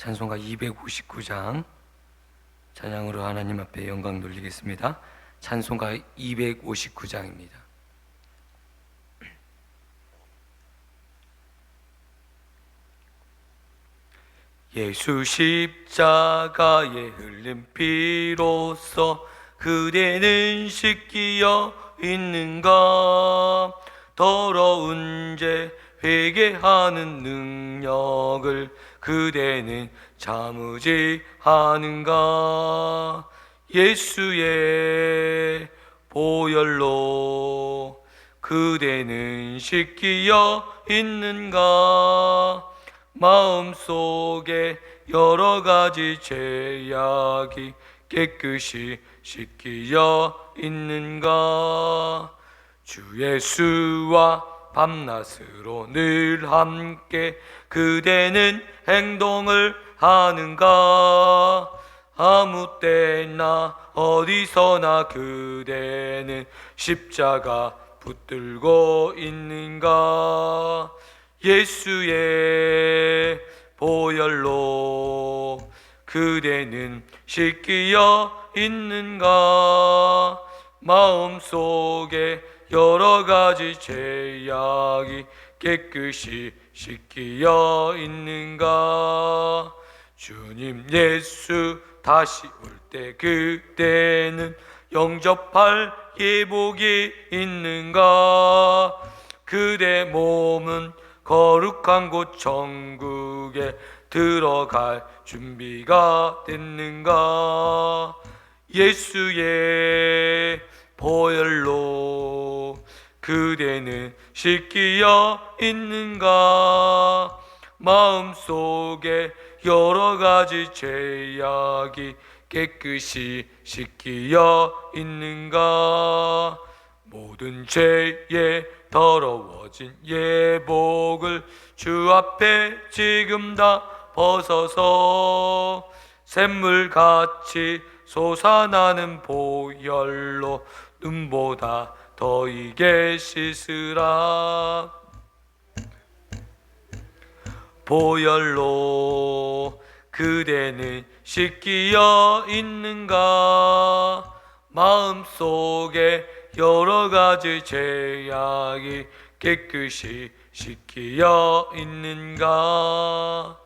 찬송가 259장 찬양으로 하나님 앞에 영광 돌리겠습니다. 찬송가 259장입니다. 예수 십자가에 흘린 피로써 그대는 씻기어 있는가? 더러운 죄 회개하는 능력을 그대는 참으지 않은가? 예수의 보혈로 그대는 씻기어 있는가? 마음속에 여러 가지 죄악이 깨끗이 씻기어 있는가? 주 예수와 밤낮으로 늘 함께 그대는 행동을 하는가? 아무 때나 어디서나 그대는 십자가 붙들고 있는가? 예수의 보혈로 그대는 씻기어 있는가? 마음속에 여러 가지 죄악이 깨끗이 씻기어 있는가? 주님 예수 다시 올 때 그때는 영접할 예복이 있는가? 그대 몸은 거룩한 곳 천국에 들어갈 준비가 됐는가? 예수의 보혈로 그대는 씻기어 있는가? 마음속에 여러 가지 죄악이 깨끗이 씻기어 있는가? 모든 죄에 더러워진 예복을 주 앞에 지금 다 벗어서 샘물같이 솟아나는 보혈로 눈보다 더 이게 씻으라. 보혈로 그대는 씻기어 있는가? 마음속에 여러 가지 죄악이 깨끗이 씻기어 있는가?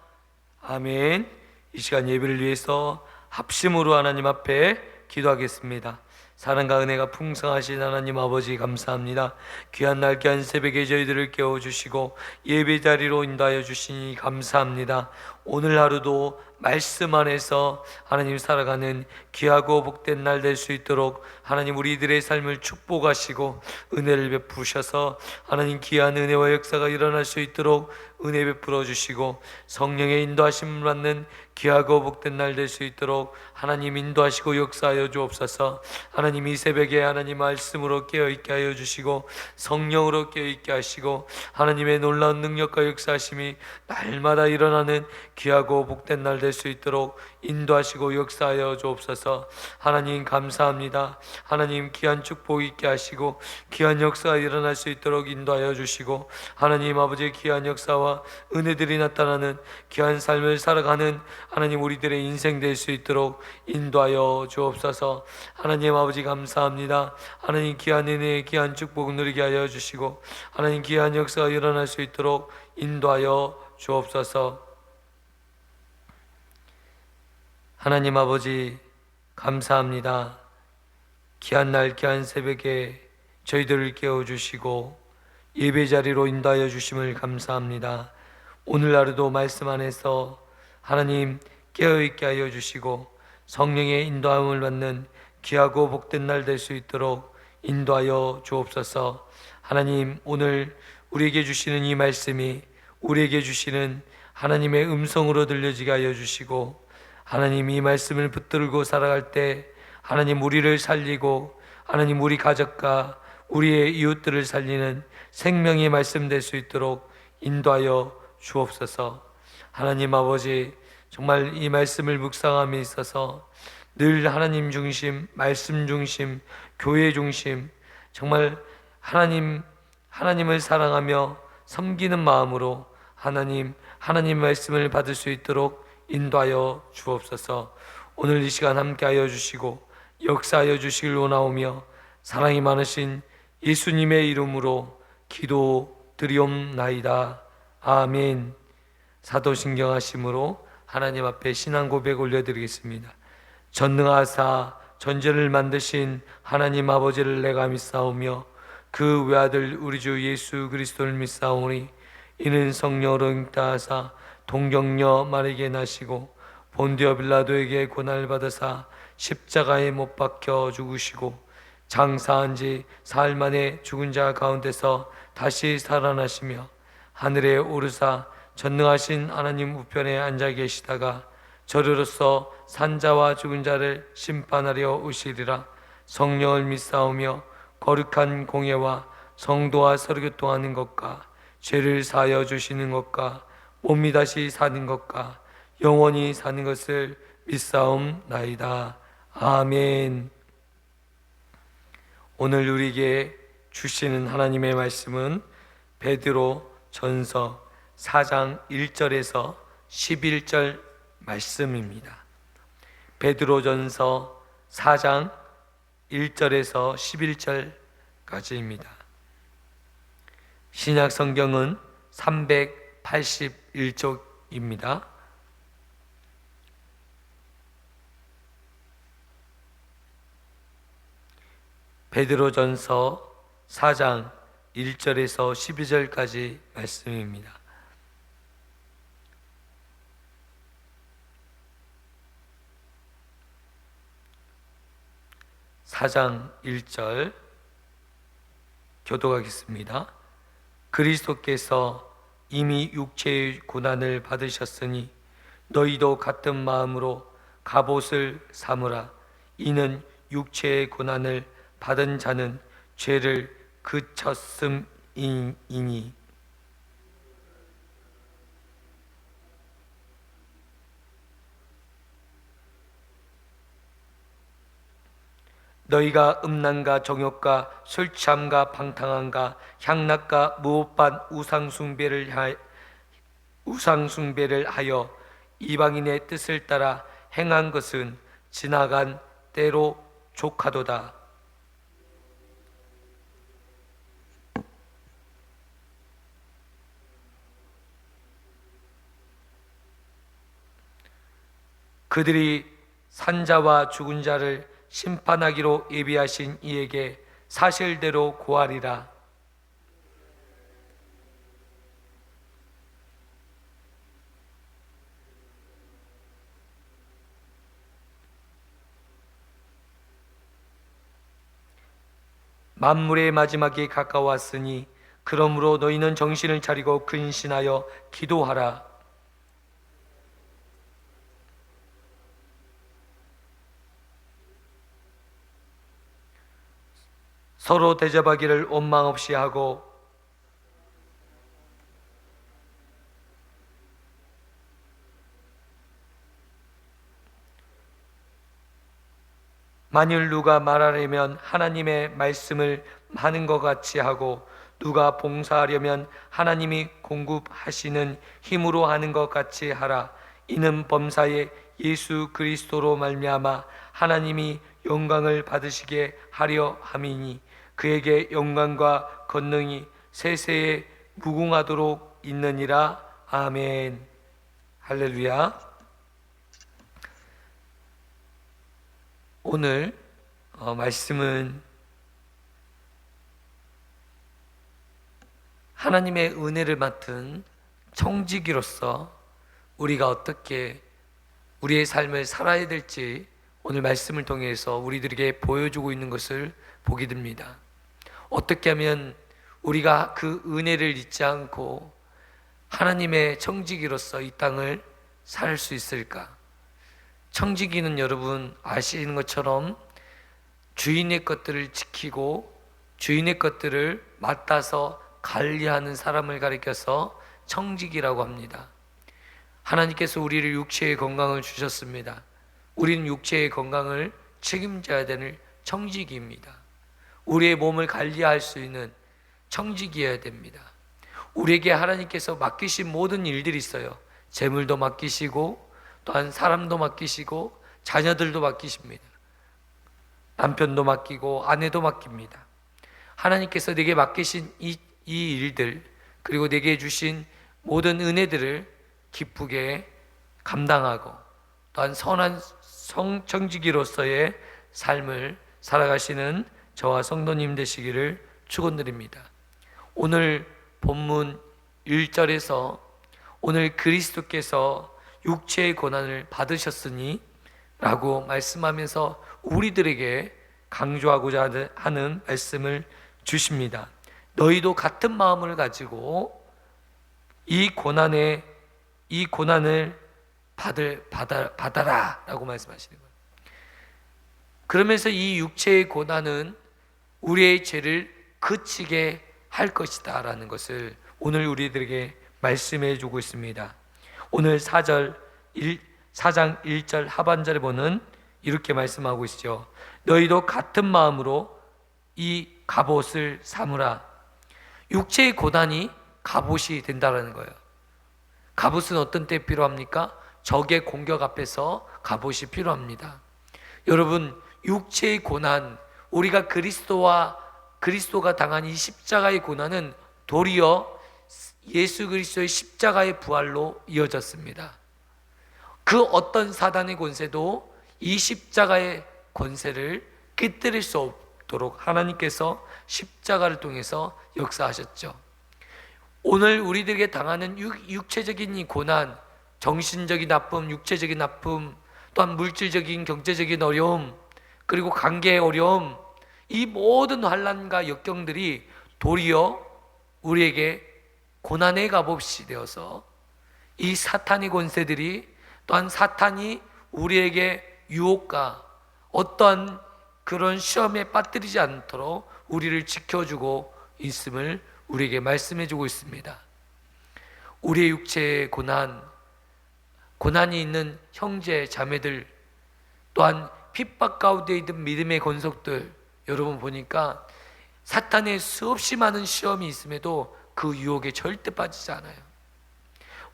아멘. 이 시간 예배를 위해서 합심으로 하나님 앞에 기도하겠습니다. 사랑과 은혜가 풍성하신 하나님 아버지 감사합니다. 귀한 날 귀한 새벽에 저희들을 깨워주시고 예배 자리로 인도하여 주시니 감사합니다. 오늘 하루도 말씀 안에서 하나님 살아가는 귀하고 복된 날 될 수 있도록 하나님 우리들의 삶을 축복하시고 은혜를 베푸셔서 하나님 귀한 은혜와 역사가 일어날 수 있도록 은혜 베풀어 주시고 성령의 인도하심을 받는 귀하고 복된 날 될 수 있도록 하나님 인도하시고 역사하여 주옵소서. 하나님 이 새벽에 하나님 말씀으로 깨어있게 하여 주시고 성령으로 깨어있게 하시고 하나님의 놀라운 능력과 역사하심이 날마다 일어나는 귀하고 복된 날 될 수 있도록 인도하시고 역사하여 주옵소서. 하나님 감사합니다. 하나님 귀한 축복 있게 하시고 귀한 역사가 일어날 수 있도록 인도하여 주시고 하나님 아버지의 귀한 역사와 은혜들이 나타나는 귀한 삶을 살아가는 하나님 우리들의 인생 될 수 있도록 인도하여 주옵소서. 하나님 아버지 감사합니다. 하나님 귀한 은혜 귀한 축복 누리게 하여 주시고 하나님 귀한 역사가 일어날 수 있도록 인도하여 주옵소서. 하나님 아버지 감사합니다. 귀한 날 귀한 새벽에 저희들을 깨워주시고 예배 자리로 인도하여 주심을 감사합니다. 오늘 하루도 말씀 안에서 하나님 깨어있게 하여 주시고 성령의 인도함을 받는 귀하고 복된 날 될 수 있도록 인도하여 주옵소서. 하나님 오늘 우리에게 주시는 이 말씀이 우리에게 주시는 하나님의 음성으로 들려지게 하여 주시고 하나님 이 말씀을 붙들고 살아갈 때 하나님 우리를 살리고 하나님 우리 가족과 우리의 이웃들을 살리는 생명의 말씀 될 수 있도록 인도하여 주옵소서. 하나님 아버지 정말 이 말씀을 묵상함에 있어서 늘 하나님 중심, 말씀 중심, 교회 중심 정말 하나님을 사랑하며 섬기는 마음으로 하나님 말씀을 받을 수 있도록 인도하여 주옵소서. 오늘 이 시간 함께하여 주시고 역사하여 주시길 원하오며 사랑이 많으신 예수님의 이름으로 기도드리옵나이다. 아멘. 사도신경하심으로 하나님 앞에 신앙 고백 올려드리겠습니다. 전능하사 전제를 만드신 하나님 아버지를 내가 믿사오며 그 외아들 우리 주 예수 그리스도를 믿사오니 이는 성령으로 잉타하사 동정녀 마리게 나시고 본디오 빌라도에게 고난을 받으사 십자가에 못 박혀 죽으시고 장사한 지 사흘 만에 죽은 자 가운데서 다시 살아나시며 하늘에 오르사 전능하신 하나님 우편에 앉아 계시다가 저리로서 산자와 죽은 자를 심판하려 오시리라. 성령을 믿사오며 거룩한 공예와 성도와 서로교통하는 것과 죄를 사하여 주시는 것과 몸이 다시 사는 것과 영원히 사는 것을 믿사옵나이다. 아멘. 오늘 우리에게 주시는 하나님의 말씀은 베드로 전서 4장 1절에서 11절 말씀입니다. 베드로 전서 4장 1절에서 11절까지입니다. 신약 성경은 381쪽입니다. 베드로 전서 4장 1절에서 12절까지 말씀입니다. (4장 1절) 교독하겠습니다. 그리스도께서 이미 육체의 고난을 받으셨으니 너희도 같은 마음으로 갑옷을 삼으라. 이는 육체의 고난을 받은 자는 죄를 그쳤음이니 너희가 음란과 정욕과 술 취함과 방탕함과 향락과 무엇반 우상숭배를 하여 이방인의 뜻을 따라 행한 것은 지나간 때로 족하도다. 그들이 산자와 죽은 자를 심판하기로 예비하신 이에게 사실대로 고하리라. 만물의 마지막이 가까웠으니 그러므로 너희는 정신을 차리고 근신하여 기도하라. 서로 대접하기를 원망 없이 하고 만일 누가 말하려면 하나님의 말씀을 하는 것 같이 하고 누가 봉사하려면 하나님이 공급하시는 힘으로 하는 것 같이 하라. 이는 범사에 예수 그리스도로 말미암아 하나님이 영광을 받으시게 하려 함이니 그에게 영광과 권능이 세세에 무궁하도록 있느니라. 아멘. 할렐루야. 오늘 말씀은 하나님의 은혜를 맡은 청지기로서 우리가 어떻게 우리의 삶을 살아야 될지 오늘 말씀을 통해서 우리들에게 보여주고 있는 것을 보게 됩니다. 어떻게 하면 우리가 그 은혜를 잊지 않고 하나님의 청지기로서 이 땅을 살 수 있을까? 청지기는 여러분 아시는 것처럼 주인의 것들을 지키고 주인의 것들을 맡아서 관리하는 사람을 가리켜서 청지기라고 합니다. 하나님께서 우리를 육체의 건강을 주셨습니다. 우리는 육체의 건강을 책임져야 되는 청지기입니다. 우리의 몸을 관리할 수 있는 청지기여야 됩니다. 우리에게 하나님께서 맡기신 모든 일들이 있어요. 재물도 맡기시고 또한 사람도 맡기시고 자녀들도 맡기십니다. 남편도 맡기고 아내도 맡깁니다. 하나님께서 내게 맡기신 이 일들, 그리고 내게 주신 모든 은혜들을 기쁘게 감당하고 또한 선한 성청지기로서의 삶을 살아가시는 저와 성도님 되시기를 축원드립니다. 오늘 본문 1절에서 오늘 그리스도께서 육체의 고난을 받으셨으니 라고 말씀하면서 우리들에게 강조하고자 하는 말씀을 주십니다. 너희도 같은 마음을 가지고 이 고난을 받아라 라고 말씀하시는 거예요. 그러면서 이 육체의 고난은 우리의 죄를 그치게 할 것이다 라는 것을 오늘 우리들에게 말씀해 주고 있습니다. 오늘 4장 1절 하반절에 보는 이렇게 말씀하고 있죠. 너희도 같은 마음으로 이 갑옷을 삼으라. 육체의 고난이 갑옷이 된다는 거예요. 갑옷은 어떤 때 필요합니까? 적의 공격 앞에서 갑옷이 필요합니다. 여러분, 육체의 고난, 우리가 그리스도가 당한 이 십자가의 고난은 도리어 예수 그리스도의 십자가의 부활로 이어졌습니다. 그 어떤 사단의 권세도 이 십자가의 권세를 깨뜨릴 수 없도록 하나님께서 십자가를 통해서 역사하셨죠. 오늘 우리들에게 당하는 육체적인 이 고난, 정신적인 아픔, 육체적인 아픔, 또한 물질적인 경제적인 어려움, 그리고 관계의 어려움, 이 모든 환난과 역경들이 도리어 우리에게 고난의 값없이 되어서 이 사탄의 권세들이 또한 사탄이 우리에게 유혹과 어떠한 그런 시험에 빠뜨리지 않도록 우리를 지켜주고 있음을 우리에게 말씀해 주고 있습니다. 우리의 육체의 고난이 있는 형제 자매들, 또한 핍박 가운데 있는 믿음의 권속들, 여러분 보니까 사탄의 수없이 많은 시험이 있음에도 그 유혹에 절대 빠지지 않아요.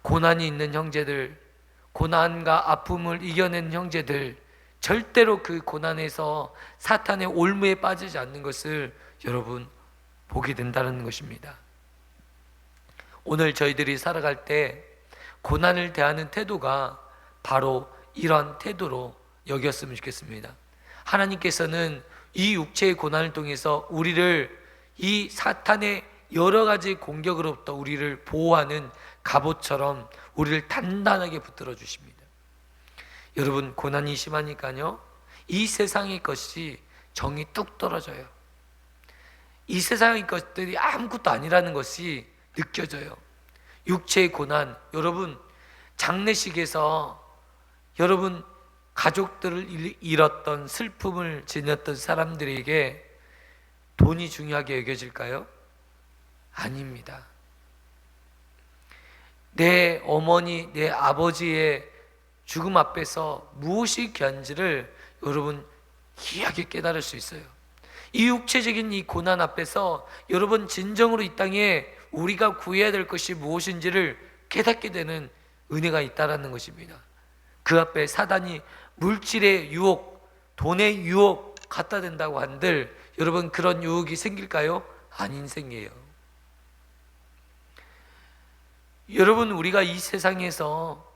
고난이 있는 형제들, 고난과 아픔을 이겨낸 형제들, 절대로 그 고난에서 사탄의 올무에 빠지지 않는 것을 여러분 보게 된다는 것입니다. 오늘 저희들이 살아갈 때 고난을 대하는 태도가 바로 이러한 태도로 여겼으면 좋겠습니다. 하나님께서는 이 육체의 고난을 통해서 우리를 이 사탄의 여러 가지 공격으로부터 우리를 보호하는 갑옷처럼 우리를 단단하게 붙들어 주십니다. 여러분, 고난이 심하니까요, 이 세상의 것이 정이 뚝 떨어져요. 이 세상의 것들이 아무것도 아니라는 것이 느껴져요. 육체의 고난, 여러분 장례식에서 여러분 가족들을 잃었던 슬픔을 지녔던 사람들에게 돈이 중요하게 여겨질까요? 아닙니다. 내 어머니, 내 아버지의 죽음 앞에서 무엇이 귀한지를 여러분 귀하게 깨달을 수 있어요. 이 육체적인 이 고난 앞에서 여러분 진정으로 이 땅에 우리가 구해야 될 것이 무엇인지를 깨닫게 되는 은혜가 있다라는 것입니다. 그 앞에 사단이 물질의 유혹, 돈의 유혹 갖다 댄다고 한들 여러분 그런 유혹이 생길까요? 안 인생이에요. 여러분, 우리가 이 세상에서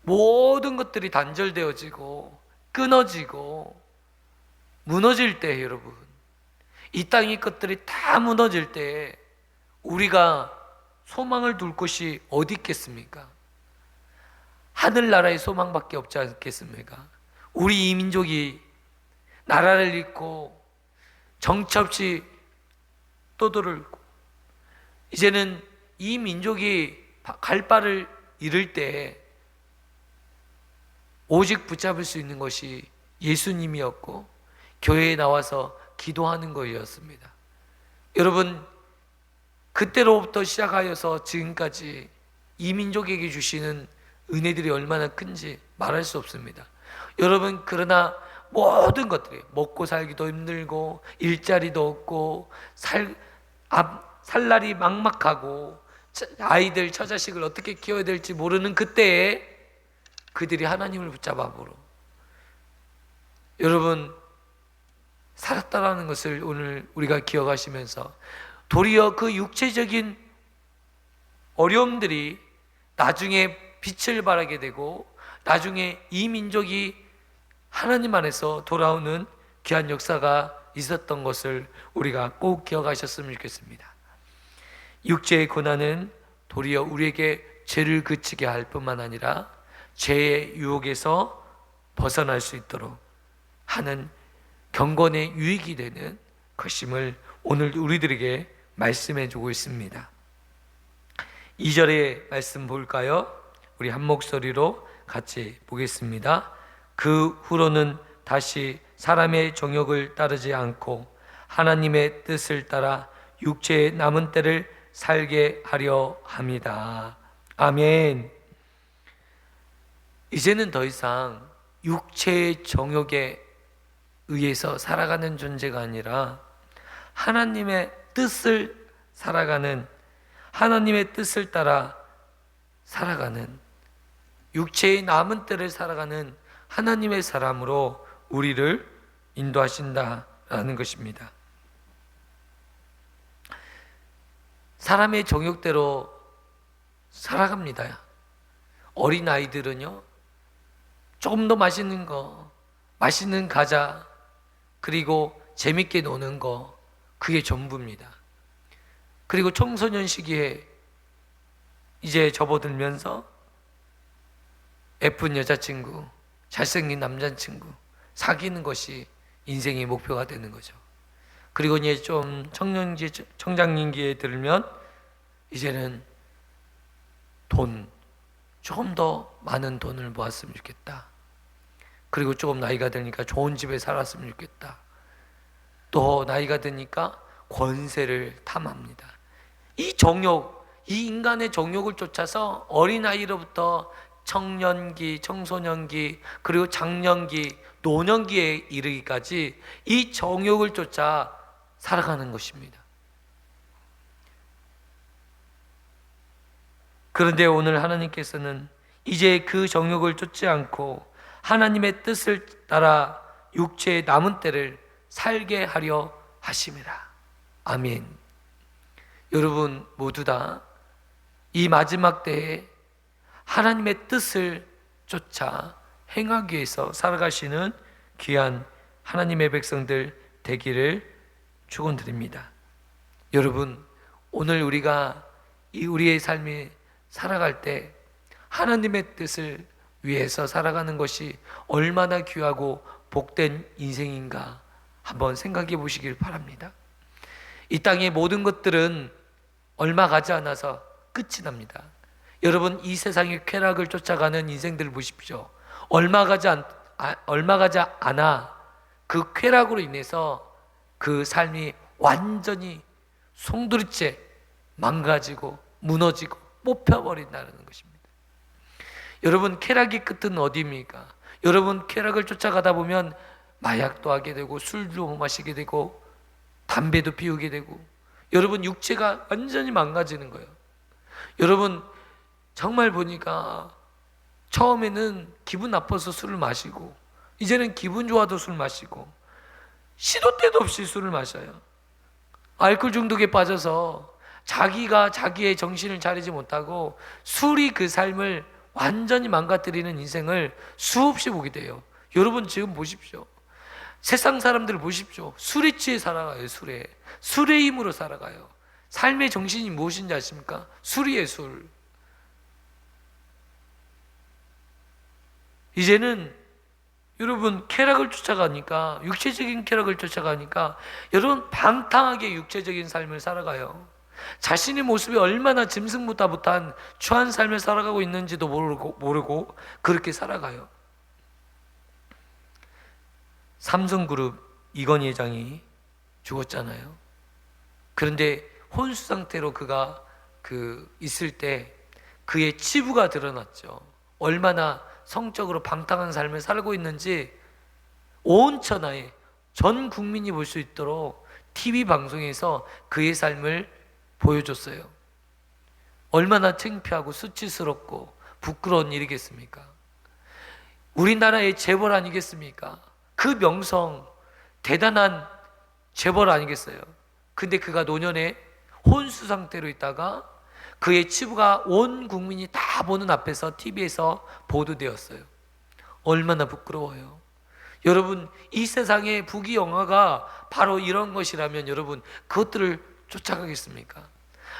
모든 것들이 단절되어지고 끊어지고 무너질 때, 여러분 이 땅의 것들이 다 무너질 때 우리가 소망을 둘 곳이 어디 있겠습니까? 하늘나라의 소망밖에 없지 않겠습니까? 우리 이 민족이 나라를 잃고 정처없이 떠돌고 이제는 이 민족이 갈 바를 잃을 때 오직 붙잡을 수 있는 것이 예수님이었고 교회에 나와서 기도하는 것이었습니다. 여러분, 그때로부터 시작하여서 지금까지 이 민족에게 주시는 은혜들이 얼마나 큰지 말할 수 없습니다. 여러분, 그러나 모든 것들이 먹고 살기도 힘들고 일자리도 없고 살 날이 막막하고 아이들 처자식을 어떻게 키워야 될지 모르는 그때에 그들이 하나님을 붙잡아보러 여러분 살았다라는 것을 오늘 우리가 기억하시면서 도리어 그 육체적인 어려움들이 나중에 빛을 발하게 되고 나중에 이 민족이 하나님 안에서 돌아오는 귀한 역사가 있었던 것을 우리가 꼭 기억하셨으면 좋겠습니다. 육체의 고난은 도리어 우리에게 죄를 그치게 할 뿐만 아니라 죄의 유혹에서 벗어날 수 있도록 하는 경건의 유익이 되는 것임을 오늘 우리들에게 말씀해 주고 있습니다. 2절의 말씀 볼까요? 우리 한 목소리로 같이 보겠습니다. 그 후로는 다시 사람의 정욕을 따르지 않고 하나님의 뜻을 따라 육체의 남은 때를 살게 하려 합니다. 아멘. 이제는 더 이상 육체의 정욕에 의해서 살아가는 존재가 아니라 하나님의 뜻을 살아가는, 하나님의 뜻을 따라 살아가는, 육체의 남은 때를 살아가는 하나님의 사람으로 우리를 인도하신다라는 것입니다. 사람의 정욕대로 살아갑니다. 어린 아이들은요, 조금 더 맛있는 거, 맛있는 과자, 그리고 재밌게 노는 거, 그게 전부입니다. 그리고 청소년 시기에 이제 접어들면서 예쁜 여자친구, 잘생긴 남자친구 사귀는 것이 인생의 목표가 되는 거죠. 그리고 이제 좀 청장년기에 들면 이제는 돈, 조금 더 많은 돈을 모았으면 좋겠다. 그리고 조금 나이가 드니까 좋은 집에 살았으면 좋겠다. 또 나이가 드니까 권세를 탐합니다. 이 정욕, 이 인간의 정욕을 쫓아서 어린아이로부터 청년기, 청소년기, 그리고 장년기, 노년기에 이르기까지 이 정욕을 쫓아 살아가는 것입니다. 그런데 오늘 하나님께서는 이제 그 정욕을 쫓지 않고 하나님의 뜻을 따라 육체의 남은 때를 살게 하려 하심이라. 아멘. 여러분 모두 다 이 마지막 때에 하나님의 뜻을 쫓아 행하기 위해서 살아가시는 귀한 하나님의 백성들 되기를 축원드립니다. 여러분 오늘 우리가 우리의 삶이 살아갈 때 하나님의 뜻을 위해서 살아가는 것이 얼마나 귀하고 복된 인생인가 한번 생각해 보시길 바랍니다. 이 땅의 모든 것들은 얼마 가지 않아서 끝이 납니다. 여러분 이 세상의 쾌락을 쫓아가는 인생들을 보십시오. 얼마 가지 않아 그 쾌락으로 인해서 그 삶이 완전히 송두리째 망가지고 무너지고 뽑혀버린다는 것입니다. 여러분 쾌락의 끝은 어디입니까? 여러분 쾌락을 쫓아가다 보면 마약도 하게 되고 술도 마시게 되고 담배도 피우게 되고 여러분 육체가 완전히 망가지는 거예요. 여러분 정말 보니까 처음에는 기분 나빠서 술을 마시고 이제는 기분 좋아도 술 마시고 시도 때도 없이 술을 마셔요. 알코올 중독에 빠져서 자기가 자기의 정신을 차리지 못하고 술이 그 삶을 완전히 망가뜨리는 인생을 수없이 보게 돼요. 여러분 지금 보십시오. 세상 사람들 보십시오. 술에 취해 살아가요. 술의 힘으로 살아가요. 삶의 정신이 무엇인지 아십니까? 술이에요. 술. 이제는 여러분 쾌락을 쫓아가니까, 육체적인 쾌락을 쫓아가니까 여러분 방탕하게 육체적인 삶을 살아가요. 자신의 모습이 얼마나 짐승보다못한 추한 삶을 살아가고 있는지도 모르고 그렇게 살아가요. 삼성그룹 이건희 회장이 죽었잖아요. 그런데 혼수 상태로 그가 있을 때 그의 치부가 드러났죠. 얼마나 성적으로 방탕한 삶을 살고 있는지 온 천하에 전 국민이 볼 수 있도록 TV 방송에서 그의 삶을 보여줬어요. 얼마나 창피하고 수치스럽고 부끄러운 일이겠습니까? 우리나라의 재벌 아니겠습니까? 그 명성, 대단한 재벌 아니겠어요? 근데 그가 노년에 혼수 상태로 있다가 그의 치부가 온 국민이 다 보는 앞에서 TV에서 보도되었어요. 얼마나 부끄러워요. 여러분, 이 세상의 부귀영화가 바로 이런 것이라면 여러분, 그것들을 쫓아가겠습니까?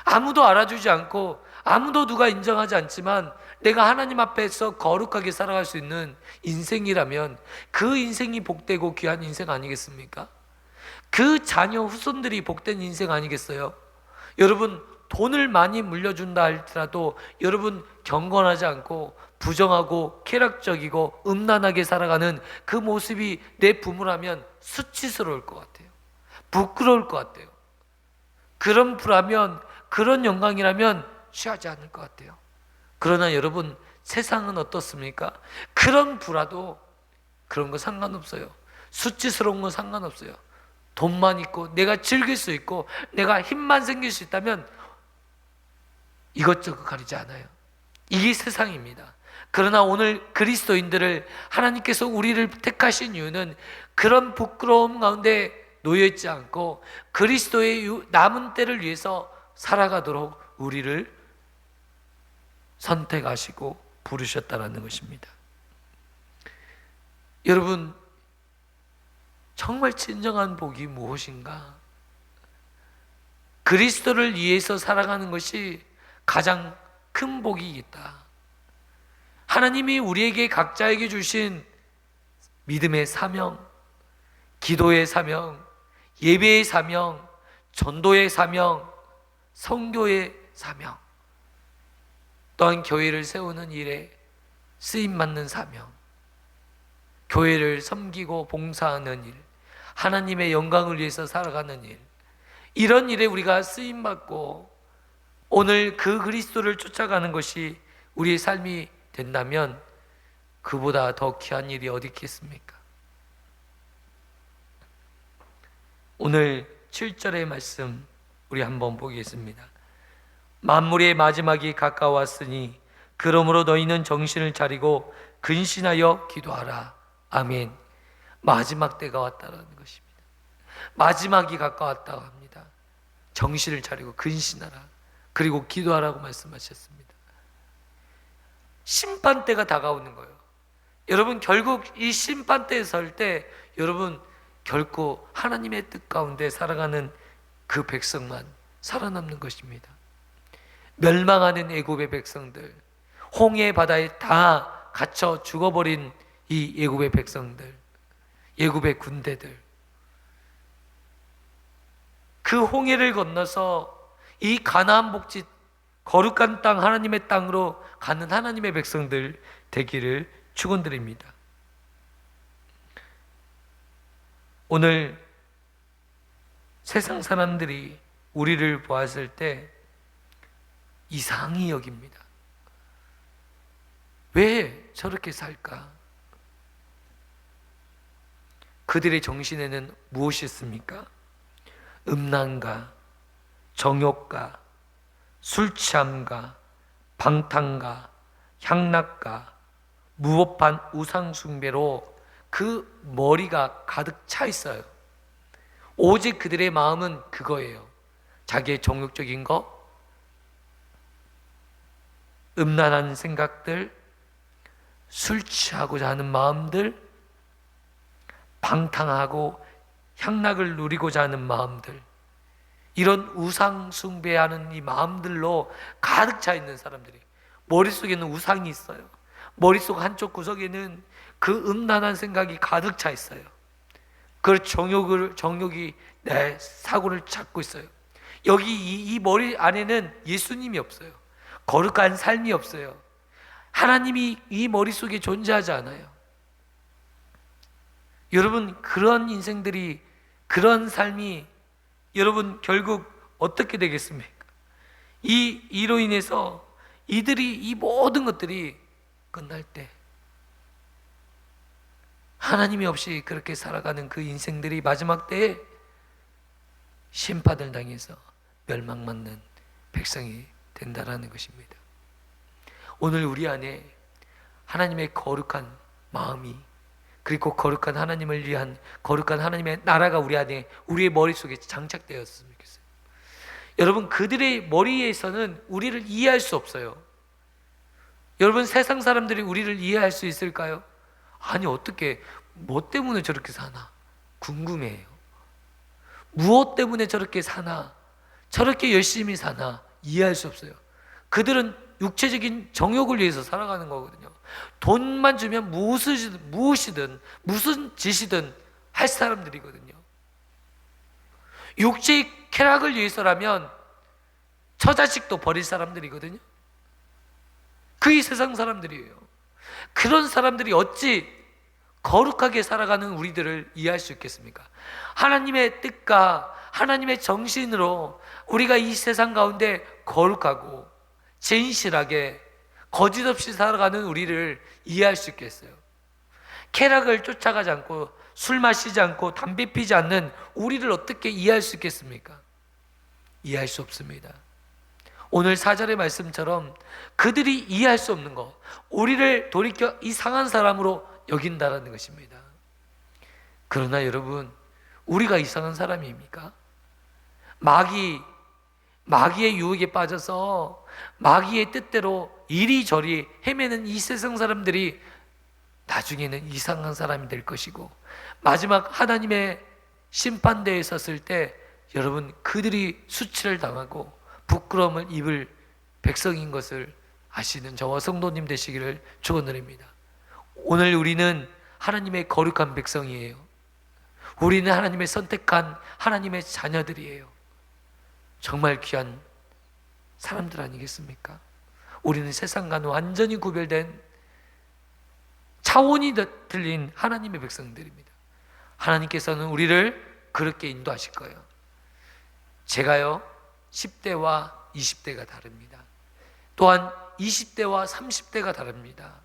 아무도 알아주지 않고 아무도 누가 인정하지 않지만 내가 하나님 앞에서 거룩하게 살아갈 수 있는 인생이라면 그 인생이 복되고 귀한 인생 아니겠습니까? 그 자녀 후손들이 복된 인생 아니겠어요? 여러분, 돈을 많이 물려준다 할지라도 여러분, 경건하지 않고 부정하고 쾌락적이고 음란하게 살아가는 그 모습이 내 부모라면 수치스러울 것 같아요. 부끄러울 것 같아요. 그런 부라면, 그런 영광이라면 취하지 않을 것 같아요. 그러나 여러분, 세상은 어떻습니까? 그런 부라도 그런 거 상관없어요. 수치스러운 건 상관없어요. 돈만 있고 내가 즐길 수 있고 내가 힘만 생길 수 있다면 이것저것 가리지 않아요. 이게 세상입니다. 그러나 오늘 그리스도인들을 하나님께서 우리를 택하신 이유는 그런 부끄러움 가운데 놓여있지 않고 그리스도의 남은 때를 위해서 살아가도록 우리를 선택하시고 부르셨다는 것입니다. 여러분, 정말 진정한 복이 무엇인가? 그리스도를 위해서 살아가는 것이 가장 큰 복이겠다. 하나님이 우리에게 각자에게 주신 믿음의 사명, 기도의 사명, 예배의 사명, 전도의 사명, 선교의 사명, 또한 교회를 세우는 일에 쓰임받는 사명, 교회를 섬기고 봉사하는 일, 하나님의 영광을 위해서 살아가는 일, 이런 일에 우리가 쓰임받고 오늘 그 그리스도를 쫓아가는 것이 우리의 삶이 된다면 그보다 더 귀한 일이 어디 있겠습니까? 오늘 7절의 말씀 우리 한번 보겠습니다. 만물의 마지막이 가까웠으니 그러므로 너희는 정신을 차리고 근신하여 기도하라. 아멘. 마지막 때가 왔다는 것입니다. 마지막이 가까웠다고 합니다. 정신을 차리고 근신하라. 그리고 기도하라고 말씀하셨습니다. 심판때가 다가오는 거예요. 여러분, 결국 이 심판때에 설 때 여러분, 결코 하나님의 뜻 가운데 살아가는 그 백성만 살아남는 것입니다. 멸망하는 애굽의 백성들, 홍해 바다에 다 갇혀 죽어버린 이 애굽의 백성들, 애굽의 군대들, 그 홍해를 건너서 이 가나안 복지 거룩한 땅, 하나님의 땅으로 가는 하나님의 백성들 되기를 축원드립니다. 오늘 세상 사람들이 우리를 보았을 때 이상히 여깁니다. 왜 저렇게 살까? 그들의 정신에는 무엇이 있습니까? 음란과 정욕과 술 취함과 방탕과 향락과 무법한 우상 숭배로 그 머리가 가득 차 있어요. 오직 그들의 마음은 그거예요. 자기의 정욕적인 것, 음란한 생각들, 술 취하고자 하는 마음들, 방탕하고 향락을 누리고자 하는 마음들, 이런 우상 숭배하는 이 마음들로 가득 차 있는 사람들이, 머릿속에는 우상이 있어요. 머릿속 한쪽 구석에는 그 음란한 생각이 가득 차 있어요. 그 정욕이 내 사고를 찾고 있어요. 여기 이 머리 안에는 예수님이 없어요. 거룩한 삶이 없어요. 하나님이 이 머릿속에 존재하지 않아요. 여러분, 그런 인생들이, 그런 삶이 여러분 결국 어떻게 되겠습니까? 이로 인해서 이들이, 이 모든 것들이 끝날 때 하나님이 없이 그렇게 살아가는 그 인생들이 마지막 때에 심판을 당해서 멸망받는 백성이 된다라는 것입니다. 오늘 우리 안에 하나님의 거룩한 마음이, 그리고 거룩한 하나님을 위한 거룩한 하나님의 나라가 우리 안에, 우리의 머릿속에 장착되었으면 좋겠어요. 여러분, 그들의 머리에서는 우리를 이해할 수 없어요. 여러분, 세상 사람들이 우리를 이해할 수 있을까요? 아니, 어떻게, 뭐 때문에 저렇게 사나 궁금해요. 무엇 때문에 저렇게 사나, 저렇게 열심히 사나 이해할 수 없어요. 그들은 육체적인 정욕을 위해서 살아가는 거거든요. 돈만 주면 무엇이든 무슨 짓이든 할 사람들이거든요. 육체의 쾌락을 위해서라면 처자식도 버릴 사람들이거든요. 그게 세상 사람들이에요. 그런 사람들이 어찌 거룩하게 살아가는 우리들을 이해할 수 있겠습니까? 하나님의 뜻과 하나님의 정신으로 우리가 이 세상 가운데 거룩하고 진실하게 거짓 없이 살아가는 우리를 이해할 수 있겠어요? 쾌락을 쫓아가지 않고 술 마시지 않고 담배 피지 않는 우리를 어떻게 이해할 수 있겠습니까? 이해할 수 없습니다. 오늘 4절의 말씀처럼 그들이 이해할 수 없는 것, 우리를 돌이켜 이상한 사람으로 여긴다라는 것입니다. 그러나 여러분, 우리가 이상한 사람입니까? 마귀의 유혹에 빠져서 마귀의 뜻대로 이리저리 헤매는 이 세상 사람들이 나중에는 이상한 사람이 될 것이고, 마지막 하나님의 심판대에 섰을 때 여러분, 그들이 수치를 당하고 부끄러움을 입을 백성인 것을 아시는 저와 성도님 되시기를 축원드립니다. 오늘 우리는 하나님의 거룩한 백성이에요. 우리는 하나님의 선택한 하나님의 자녀들이에요. 정말 귀한 사람들 아니겠습니까? 우리는 세상과는 완전히 구별된 차원이 틀린 하나님의 백성들입니다. 하나님께서는 우리를 그렇게 인도하실 거예요. 제가요, 10대와 20대가 다릅니다. 또한 20대와 30대가 다릅니다.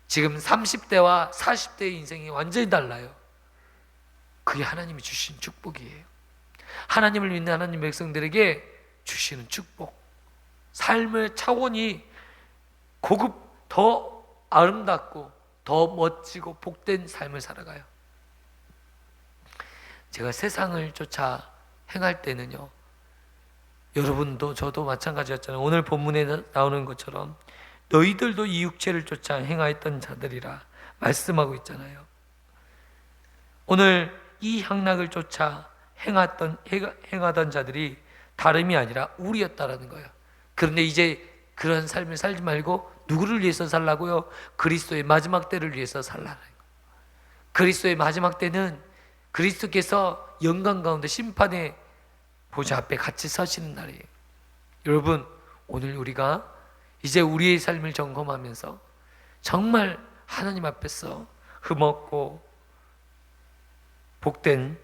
지금 30대와 40대의 인생이 완전히 달라요. 그게 하나님이 주신 축복이에요. 하나님을 믿는 하나님 백성들에게 주시는 축복, 삶의 차원이 고급, 더 아름답고 더 멋지고 복된 삶을 살아가요. 제가 세상을 쫓아 행할 때는요, 여러분도 저도 마찬가지였잖아요. 오늘 본문에 나오는 것처럼 너희들도 이 육체를 쫓아 행하였던 자들이라 말씀하고 있잖아요. 오늘 이 향락을 쫓아 행하던 자들이 다름이 아니라 우리였다라는 거예요. 그런데 이제 그런 삶을 살지 말고 누구를 위해서 살라고요? 그리스도의 마지막 때를 위해서 살라는 거예요. 그리스도의 마지막 때는 그리스도께서 영광 가운데 심판의 보좌 앞에 같이 서시는 날이에요. 여러분, 오늘 우리가 이제 우리의 삶을 점검하면서 정말 하나님 앞에서 흠없고 복된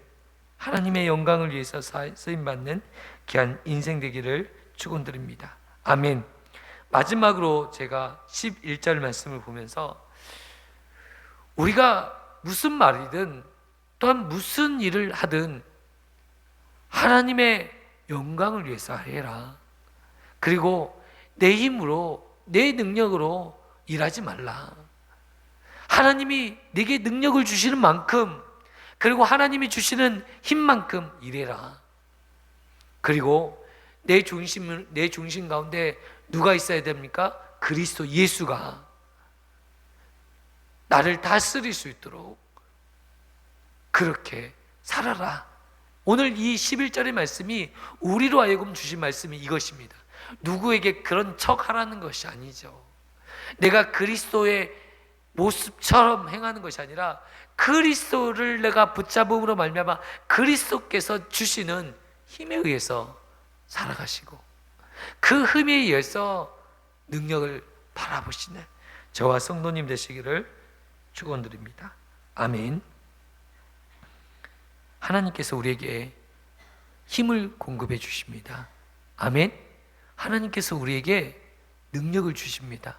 하나님의 영광을 위해서 쓰임받는 귀한 인생 되기를 축원드립니다. 아멘. 마지막으로 제가 11절 말씀을 보면서 우리가 무슨 말이든 또한 무슨 일을 하든 하나님의 영광을 위해서 해라. 그리고 내 힘으로, 내 능력으로 일하지 말라. 하나님이 내게 능력을 주시는 만큼, 그리고 하나님이 주시는 힘만큼 일해라. 그리고 내 중심 가운데 누가 있어야 됩니까? 그리스도 예수가 나를 다스릴 수 있도록 그렇게 살아라. 오늘 이 11절의 말씀이 우리로 하여금 주신 말씀이 이것입니다. 누구에게 그런 척 하라는 것이 아니죠. 내가 그리스도의 모습처럼 행하는 것이 아니라 그리스도를 내가 붙잡음으로 말미암아 그리스도께서 주시는 힘에 의해서 살아가시고 그 힘에 의해서 능력을 바라보시는 저와 성도님 되시기를 축원드립니다. 아멘. 하나님께서 우리에게 힘을 공급해 주십니다. 아멘. 하나님께서 우리에게 능력을 주십니다.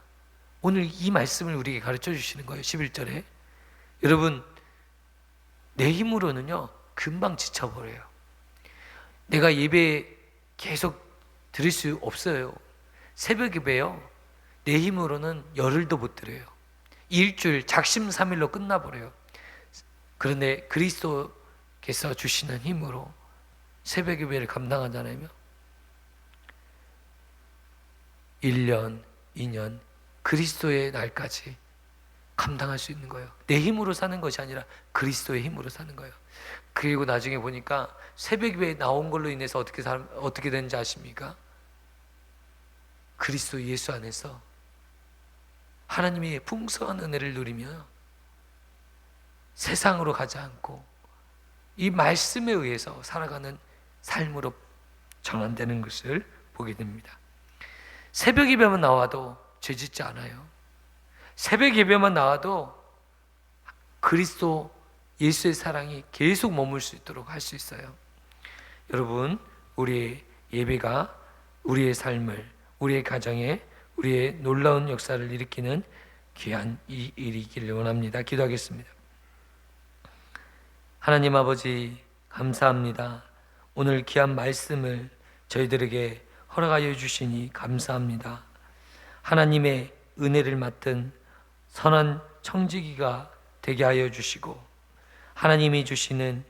오늘 이 말씀을 우리에게 가르쳐 주시는 거예요. 11절에 여러분, 내 힘으로는요 금방 지쳐버려요. 내가 예배 계속 드릴 수 없어요. 새벽 예배요 내 힘으로는 열흘도 못 드려요. 일주일 작심삼일로 끝나버려요. 그런데 그리스도께서 주시는 힘으로 새벽 예배를 감당하잖아요. 1년, 2년 그리스도의 날까지 감당할 수 있는 거예요. 내 힘으로 사는 것이 아니라 그리스도의 힘으로 사는 거예요. 그리고 나중에 보니까 새벽 예배에 나온 걸로 인해서 어떻게 되는지 아십니까? 그리스도 예수 안에서 하나님의 풍성한 은혜를 누리며 세상으로 가지 않고 이 말씀에 의해서 살아가는 삶으로 전환되는 것을 보게 됩니다. 새벽 예배만 나와도 죄짓지 않아요. 새벽 예배만 나와도 그리스도 예수의 사랑이 계속 머물 수 있도록 할 수 있어요. 여러분, 우리의 예배가 우리의 삶을, 우리의 가정에 우리의 놀라운 역사를 일으키는 귀한 이 일이기를 원합니다. 기도하겠습니다. 하나님 아버지, 감사합니다. 오늘 귀한 말씀을 저희들에게 허락하여 주시니 감사합니다. 하나님의 은혜를 맡은 선한 청지기가 되게 하여 주시고 하나님이 주시는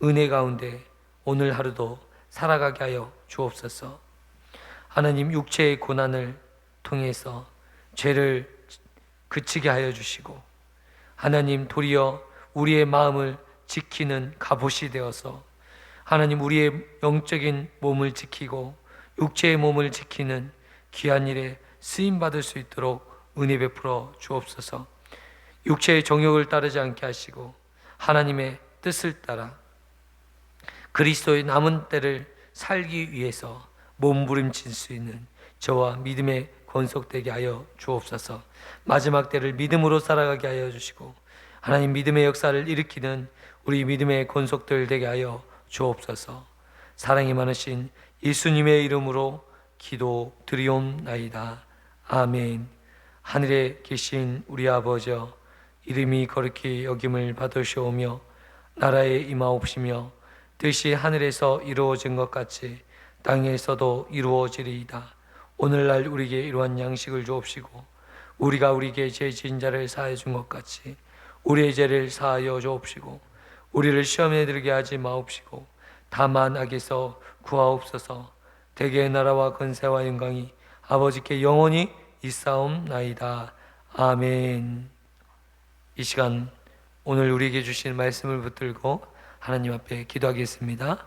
은혜 가운데 오늘 하루도 살아가게 하여 주옵소서. 하나님, 육체의 고난을 통해서 죄를 그치게 하여 주시고 하나님, 도리어 우리의 마음을 지키는 갑옷이 되어서 하나님, 우리의 영적인 몸을 지키고 육체의 몸을 지키는 귀한 일에 쓰임받을 수 있도록 은혜 베풀어 주옵소서. 육체의 정욕을 따르지 않게 하시고 하나님의 뜻을 따라 그리스도의 남은 때를 살기 위해서 몸부림칠 수 있는 저와 믿음에 건속되게 하여 주옵소서. 마지막 때를 믿음으로 살아가게 하여 주시고 하나님, 믿음의 역사를 일으키는 우리 믿음의 건속들 되게 하여 주옵소서. 사랑이 많으신 예수님의 이름으로 기도드리옵나이다. 아멘. 하늘에 계신 우리 아버지여, 이름이 거룩히 여김을 받으시오며 나라에 임하옵시며 뜻이 하늘에서 이루어진 것 같이 땅에서도 이루어지리이다. 오늘날 우리에게 이러한 양식을 주옵시고 우리가 우리에게 죄 지은 자를 사하여 준 것 같이 우리의 죄를 사하여 주옵시고 우리를 시험에 들게 하지 마옵시고 다만 악에서 구하옵소서. 대개의 나라와 권세와 영광이 아버지께 영원히 있사옵나이다. 아멘. 이 시간 오늘 우리에게 주신 말씀을 붙들고 하나님 앞에 기도하겠습니다.